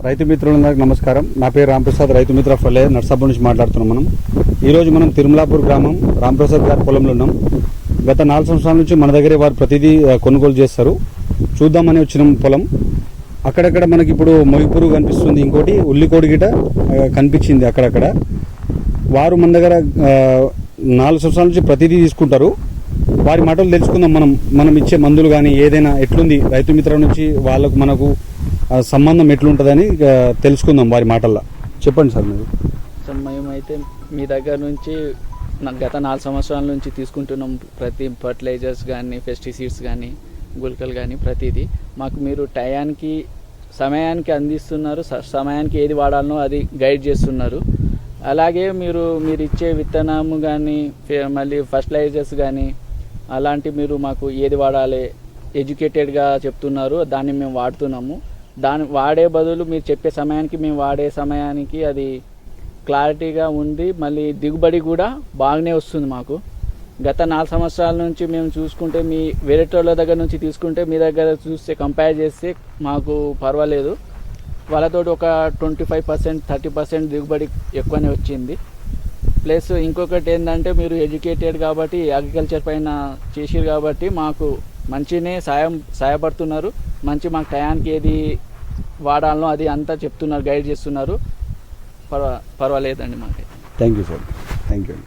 రైతు మిత్రులందరికీ నమస్కారం. నా పేరు రాంప్రసాద్, రైతు మిత్ర ఫలే నర్సాపూర్ నుంచి మాట్లాడుతున్నాం. ఈరోజు మనం తిరుమలాపూర్ గ్రామం రాంప్రసాద్ గారి పొలంలో ఉన్నాం. గత 4 సంవత్సరాల నుంచి మన దగ్గరే వారు ప్రతిదీ కొనుగోలు చేస్తారు. చూద్దామని వచ్చిన పొలం. అక్కడక్కడ మనకి ఇప్పుడు మొయిపురు కనిపిస్తుంది, ఇంకోటి ఉల్లికోడి గిట కనిపించింది అక్కడక్కడ. వారు మన దగ్గర 4 సంవత్సరాల నుంచి ప్రతిదీ తీసుకుంటారు. వారి మాటలు తెలుసుకుందాం. మనం ఇచ్చే మందులు కానీ ఏదైనా ఎట్లుంది, రైతు మిత్రం నుంచి వాళ్ళకు మనకు సంబంధం ఎట్లుంటుందని తెలుసుకుందాం వారి మాటల్లో. చెప్పండి సార్. మీరు సార్, మేమైతే మీ దగ్గర నుంచి గత 4 సంవత్సరాల నుంచి తీసుకుంటున్నాం. ప్రతి ఫర్టిలైజర్స్ కానీ, పెస్టిసైడ్స్ కానీ, గుళికలు కానీ ప్రతిదీ మాకు మీరు సమయానికి అందిస్తున్నారు. సమయానికి ఏది వాడాలనో అది గైడ్ చేస్తున్నారు. అలాగే మీరు ఇచ్చే విత్తనము కానీ, మళ్ళీ ఫర్టిలైజర్స్ కానీ అలాంటి మీరు మాకు ఏది వాడాలి ఎడ్యుకేటెడ్గా చెప్తున్నారు. దాన్ని మేము వాడుతున్నాము. దాన్ని వాడే బదులు మీరు చెప్పే సమయానికి మేము వాడే సమయానికి అది క్లారిటీగా ఉంది. మళ్ళీ దిగుబడి కూడా బాగానే వస్తుంది మాకు. గత 4 సంవత్సరాల నుంచి మేము చూసుకుంటే మీ వేరేటోళ్ళ దగ్గర నుంచి తీసుకుంటే మీ దగ్గర చూస్తే కంపేర్ చేస్తే మాకు పర్వాలేదు. వాళ్ళతో ఒక 25% 30% దిగుబడి ఎక్కువనే వచ్చింది. ప్లస్ ఇంకొకటి ఏంటంటే మీరు ఎడ్యుకేటెడ్ కాబట్టి అగ్రికల్చర్ పైన చేసిరు కాబట్టి మాకు మంచినే సహాయపడుతున్నారు. మాకు టయానికి ఏది వాడాలనో అది అంతా చెప్తున్నారు, గైడ్ చేస్తున్నారు. పర్వాలేదండి మాకు. Thank you sir. Thank you.